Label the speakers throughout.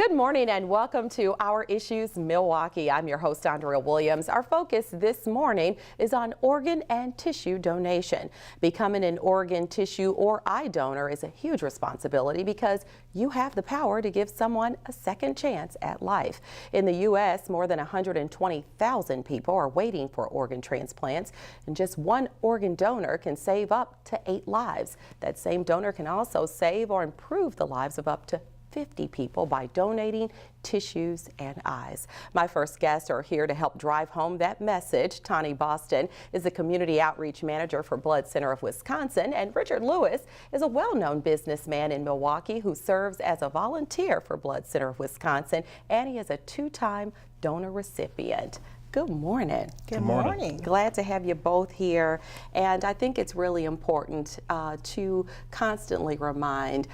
Speaker 1: Good morning and welcome to Our Issues Milwaukee. I'm your host, Andrea Williams. Our focus this morning is on organ and tissue donation. Becoming an organ, tissue, or eye donor is a huge responsibility because you have the power to give someone a second chance at life. In the U.S., more than 120,000 people are waiting for organ transplants, and just one organ donor can save up to 8 lives. That same donor can also save or improve the lives of up to 50 people by donating tissues and eyes. My first guests are here to help drive home that message. Tani Boston is the Community Outreach Manager for Blood Center of Wisconsin, and Richard Lewis is a well-known businessman in Milwaukee who serves as a volunteer for Blood Center of Wisconsin, and he is a 2-time donor recipient. Good morning.
Speaker 2: Good morning.
Speaker 1: Glad to have you both here. And I think it's really important to constantly remind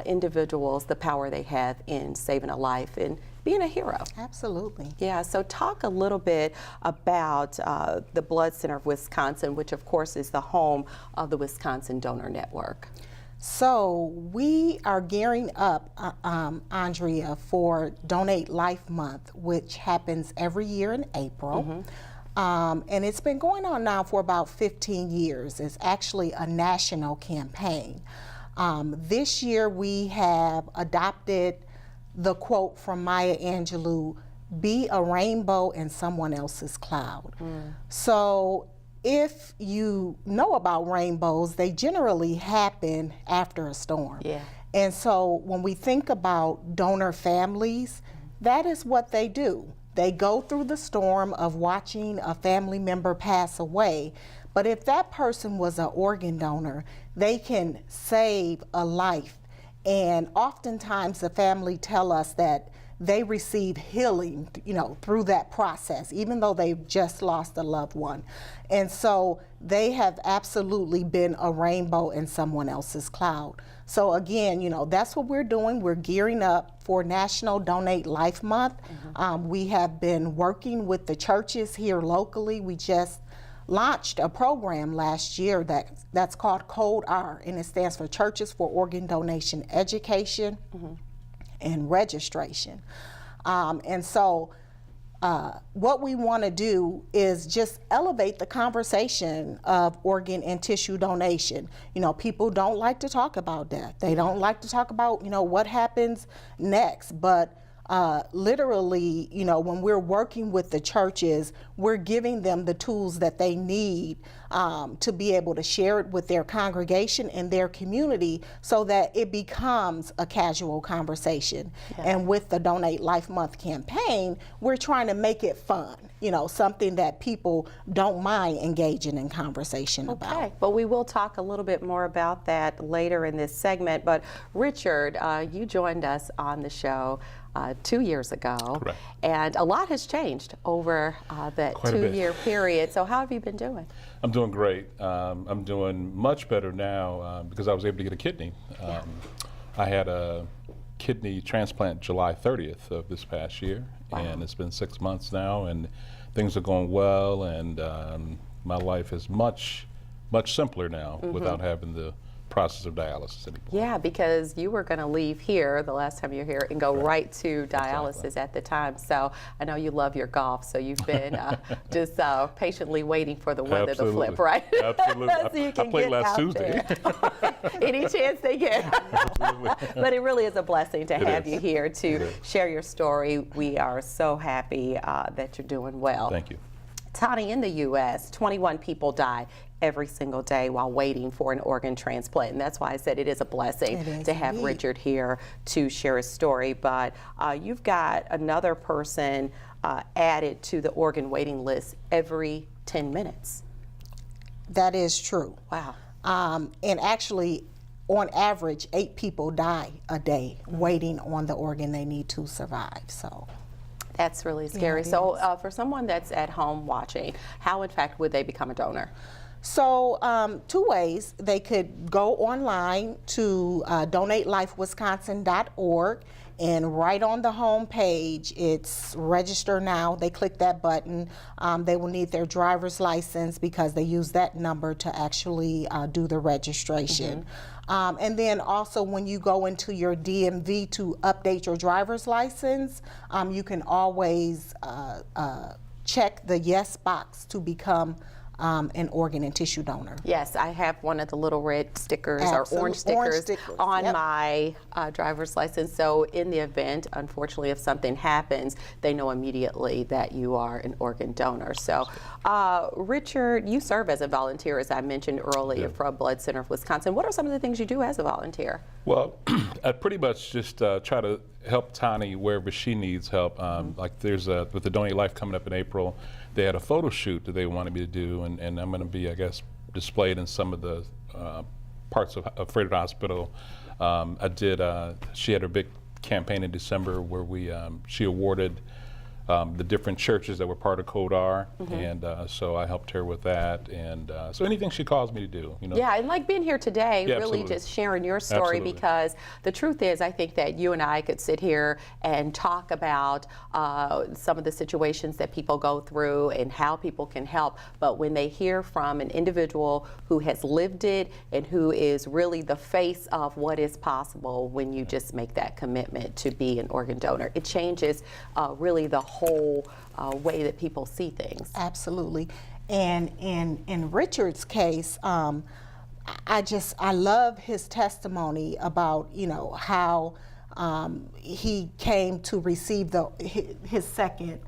Speaker 1: individuals the power they have in saving a life and being a hero.
Speaker 2: Absolutely.
Speaker 1: Yeah, so talk a little bit about the Blood Center of Wisconsin, which of course is the home of the Wisconsin Donor Network.
Speaker 2: So we are gearing up, Andrea, for Donate Life Month, which happens every year in April. And it's been going on now for about 15 years. It's actually a national campaign. This year we have adopted the quote from Maya Angelou, "Be a rainbow in someone else's cloud." So if you know about rainbows, they generally happen after a storm.
Speaker 1: Yeah.
Speaker 2: And so when we think about donor families, that is what they do. They go through the storm of watching a family member pass away, but if that person was an organ donor, they can save a life. And oftentimes the family tell us that they receive healing, through that process, even though they've just lost a loved one. And so they have absolutely been a rainbow in someone else's cloud. So again, that's what we're doing. We're gearing up for National Donate Life Month. We have been working with the churches here locally. We just launched a program last year that's called Code R, and it stands for Churches for Organ Donation Education and Registration. And so what we want to do is just elevate the conversation of organ and tissue donation. People don't like to talk about death. They don't like to talk about, what happens next. But literally, when we're working with the churches, we're giving them the tools that they need to be able to share it with their congregation and their community so that it becomes a casual conversation. Yeah. And with the Donate Life Month campaign, we're trying to make it fun, something that people don't mind engaging in conversation about.
Speaker 1: Okay, but we will talk a little bit more about that later in this segment. But Richard, you joined us on the show 2 years ago.
Speaker 3: Correct.
Speaker 1: And a lot has changed over that 2-year period. So how have you been doing?
Speaker 3: I'm doing great. I'm doing much better now because I was able to get a kidney. I had a kidney transplant July 30th of this past year. Wow. And it's been 6 months now, and things are going well, and my life is much simpler now without having the process of dialysis anymore.
Speaker 1: Yeah, because you were going to leave here the last time you were here and go right to dialysis at the time. So I know you love your golf, so you've been just patiently waiting for the weather to flip, right?
Speaker 3: Absolutely.
Speaker 1: So you can
Speaker 3: I played
Speaker 1: get
Speaker 3: last
Speaker 1: out
Speaker 3: Tuesday.
Speaker 1: Any chance they get.
Speaker 3: Absolutely.
Speaker 1: But it really is a blessing to have
Speaker 3: is.
Speaker 1: you here to share your story. We are so happy that you're doing well.
Speaker 3: Thank you.
Speaker 1: Tani, in the U.S., 21 people die every single day while waiting for an organ transplant. And that's why I said it is a blessing to have Richard here to share his story. But you've got another person added to the organ waiting list every 10 minutes.
Speaker 2: That is true.
Speaker 1: Wow.
Speaker 2: And actually, on average, 8 people die a day waiting on the organ they need to survive. So
Speaker 1: that's really scary.
Speaker 2: Yeah,
Speaker 1: so for someone that's at home watching, how in fact would they become a donor?
Speaker 2: So 2 ways. They could go online to donatelifewisconsin.org, and right on the home page it's register now. They click that button. They will need their driver's license because they use that number to actually do the registration. And then also when you go into your DMV to update your driver's license, you can always check the yes box to become an organ and tissue donor.
Speaker 1: Yes, I have one of the little red stickers or orange stickers on my driver's license. So in the event, unfortunately, if something happens, they know immediately that you are an organ donor. So, Richard, you serve as a volunteer, as I mentioned earlier, for Blood Center of Wisconsin. What are some of the things you do as a volunteer?
Speaker 3: Well, I pretty much just try to help Tani wherever she needs help. Like there's with the Donate Life coming up in April, they had a photo shoot that they wanted me to do, and I'm going to be, I guess, displayed in some of the parts of Frederick Hospital. She had her big campaign in December where she awarded the different churches that were part of Code R, and so I helped her with that, and so anything she calls me to do, you know.
Speaker 1: Yeah, and like being here today,
Speaker 3: Yeah,
Speaker 1: really
Speaker 3: absolutely.
Speaker 1: just sharing your story,
Speaker 3: Absolutely.
Speaker 1: because the truth is, I think that you and I could sit here and talk about some of the situations that people go through and how people can help, but when they hear from an individual who has lived it and who is really the face of what is possible when you just make that commitment to be an organ donor, it changes really the whole way that people see things.
Speaker 2: Absolutely. And in Richard's case, I love his testimony about, you know, how he came to receive his second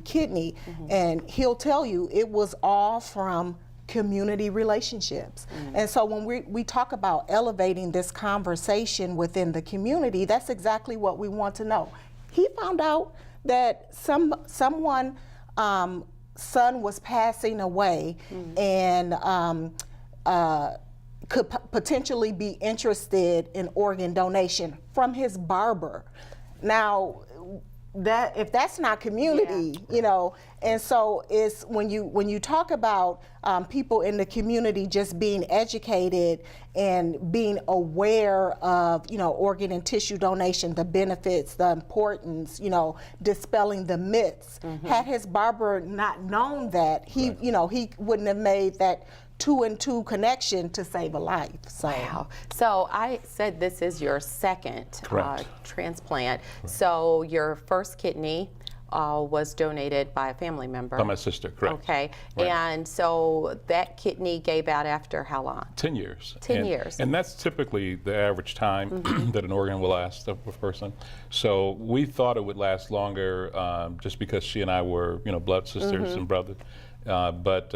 Speaker 2: kidney, and he'll tell you it was all from community relationships. And so when we talk about elevating this conversation within the community, that's exactly what we want to know. He found out that someone son was passing away and could potentially be interested in organ donation from his barber. Now, if that's not community, you know, and so it's when you talk about people in the community just being educated and being aware of, you know, organ and tissue donation, the benefits, the importance, you know, dispelling the myths. Had his barber not known that, he you know, he wouldn't have made that 2 and 2 connection to save a life. So.
Speaker 1: Wow. So I said this is your second transplant. So your first kidney was donated by a family member.
Speaker 3: By my sister, correct.
Speaker 1: Okay.
Speaker 3: Right.
Speaker 1: And so that kidney gave out after how long?
Speaker 3: 10 years.
Speaker 1: 10 years.
Speaker 3: And that's typically the average time that an organ will last of a person. So we thought it would last longer just because she and I were, you know, blood sisters and brothers. But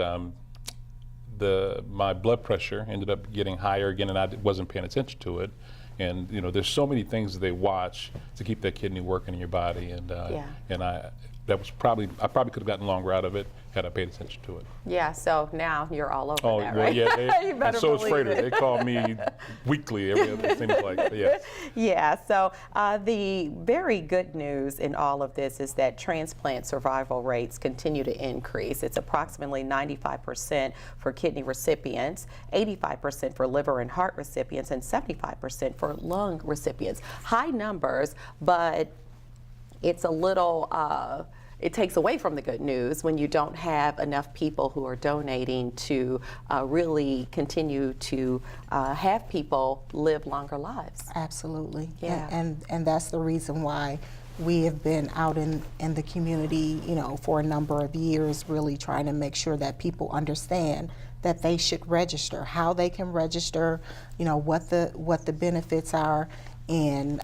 Speaker 3: my blood pressure ended up getting higher again, and I wasn't paying attention to it. And you know, there's so many things that they watch to keep that kidney working in your body, and I probably could have gotten longer out of it had I paid attention to it.
Speaker 1: Yeah, so now you're all over that,
Speaker 3: well,
Speaker 1: right?
Speaker 3: Yeah,
Speaker 1: You better
Speaker 3: and so is
Speaker 1: believe
Speaker 3: Frederick.
Speaker 1: it.
Speaker 3: They call me weekly, every other, it seems like, yes.
Speaker 1: Yeah, so the very good news in all of this is that transplant survival rates continue to increase. It's approximately 95% for kidney recipients, 85% for liver and heart recipients, and 75% for lung recipients. High numbers, but it's a little, it takes away from the good news when you don't have enough people who are donating to really continue to have people live longer lives.
Speaker 2: Absolutely.
Speaker 1: Yeah.
Speaker 2: And that's the reason why we have been out in the community, you know, for a number of years, really trying to make sure that people understand that they should register, how they can register, you know, what the benefits are, and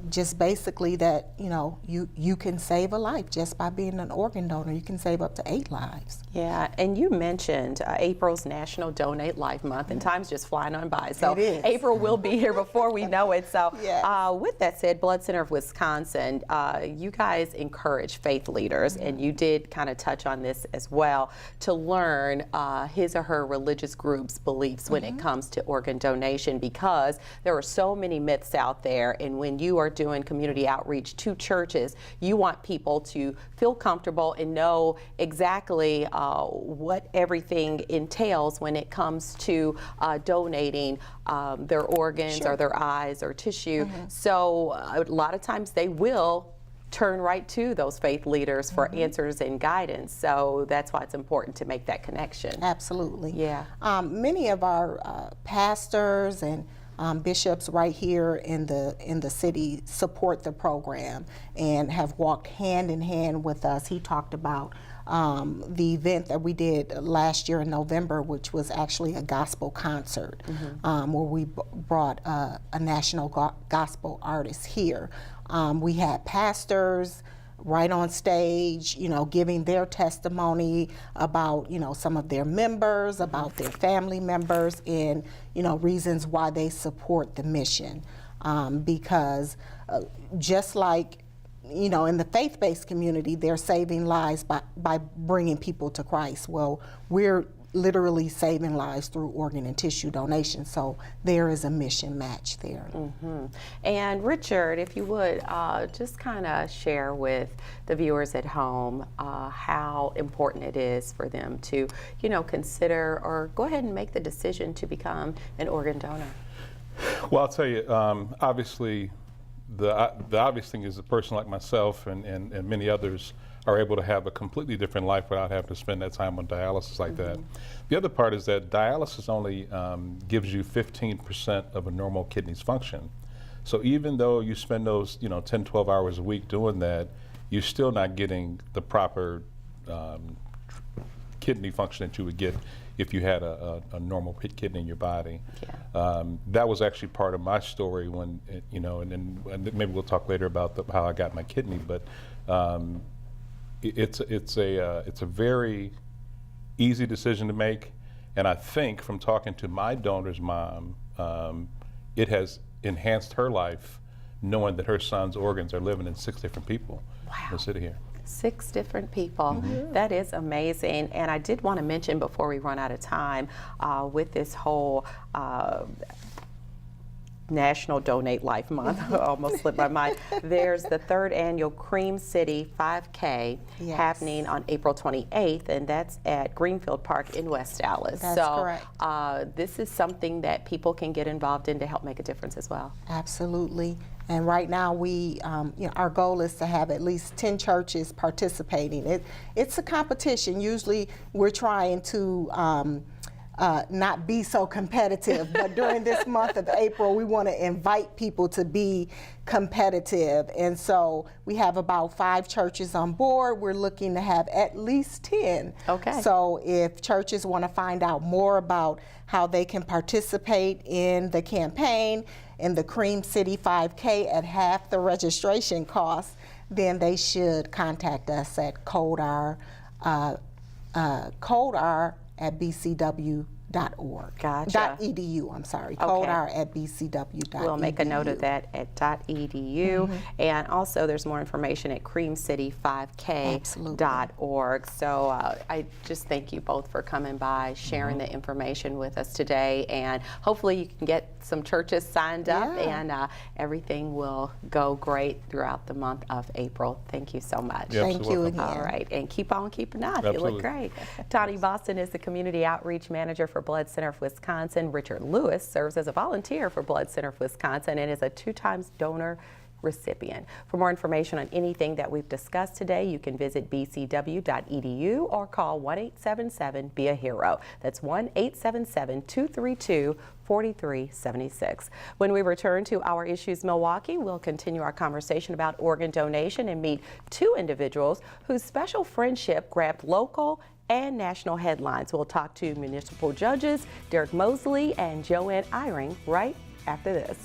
Speaker 2: just basically that, you know, you can save a life just by being an organ donor. You can save up to 8 lives.
Speaker 1: Yeah, and you mentioned April's National Donate Life Month, and time's just flying on by. So
Speaker 2: It is.
Speaker 1: April will be here before we know it. So
Speaker 2: Yes.
Speaker 1: with that said, Blood Center of Wisconsin, you guys encourage faith leaders, and you did kind of touch on this as well, to learn his or her religious group's beliefs when it comes to organ donation, because there are so many myths out there, and when you are doing community outreach to churches, you want people to feel comfortable and know exactly what everything entails when it comes to donating their organs or their eyes or tissue. So a lot of times they will turn right to those faith leaders for answers and guidance. So that's why it's important to make that connection.
Speaker 2: Absolutely.
Speaker 1: Yeah.
Speaker 2: Many of our pastors and bishops right here in the city support the program and have walked hand in hand with us. He talked about the event that we did last year in November, which was actually a gospel concert, where we brought a national gospel artist here. We had pastors right on stage, giving their testimony about, some of their members, about their family members, and, reasons why they support the mission. Because just like, in the faith-based community, they're saving lives by bringing people to Christ. Well, we're literally saving lives through organ and tissue donation. So there is a mission match there.
Speaker 1: And Richard, if you would, just kind of share with the viewers at home how important it is for them to, consider or go ahead and make the decision to become an organ donor.
Speaker 3: Well, I'll tell you, obviously, the obvious thing is a person like myself and many others are able to have a completely different life without having to spend that time on dialysis like that. The other part is that dialysis only gives you 15% of a normal kidney's function. So even though you spend those 10, 12 hours a week doing that, you're still not getting the proper kidney function that you would get if you had a normal kidney in your body. That was actually part of my story when, and maybe we'll talk later about how I got my kidney, but it's a very easy decision to make, and I think from talking to my donor's mom, it has enhanced her life knowing that her son's organs are living in 6 different people in the city here.
Speaker 1: 6 different people. That is amazing. And I did want to mention before we run out of time, with this whole National Donate Life Month, almost slipped my mind, there's the 3rd annual Cream City 5K happening on April 28th, and that's at Greenfield Park in West Dallas.
Speaker 2: That's correct.
Speaker 1: This is something that people can get involved in to help make a difference as well.
Speaker 2: Absolutely. And right now, we, our goal is to have at least 10 churches participating. It's a competition. Usually, we're trying to not be so competitive, but during this month of April, we want to invite people to be competitive. And so we have about 5 churches on board. We're looking to have at least 10.
Speaker 1: Okay.
Speaker 2: So if churches want to find out more about how they can participate in the campaign, in the Cream City 5K at half the registration cost, then they should contact us at codr at bcw.org.
Speaker 1: Gotcha.
Speaker 2: .edu, I'm sorry.
Speaker 1: Okay.
Speaker 2: codr at bcw.edu.
Speaker 1: We'll make a note of that at .edu. And also there's more information at creamcity5k.org. So I just thank you both for coming by, sharing the information with us today, and hopefully you can get some churches signed up and everything will go great throughout the month of April. Thank you so much.
Speaker 2: Thank you again.
Speaker 1: All right, and keep on keeping on. You look great. Tawny Boston is the Community Outreach Manager for Blood Center of Wisconsin. Richard Lewis serves as a volunteer for Blood Center of Wisconsin and is a 2-time donor recipient. For more information on anything that we've discussed today, you can visit bcw.edu or call 1-877-BE-A-HERO. That's 1-877-232-4376. When we return to Our Issues Milwaukee, we'll continue our conversation about organ donation and meet 2 individuals whose special friendship grabbed local and national headlines. We'll talk to municipal judges Derek Mosley and Joanne Eyring right after this.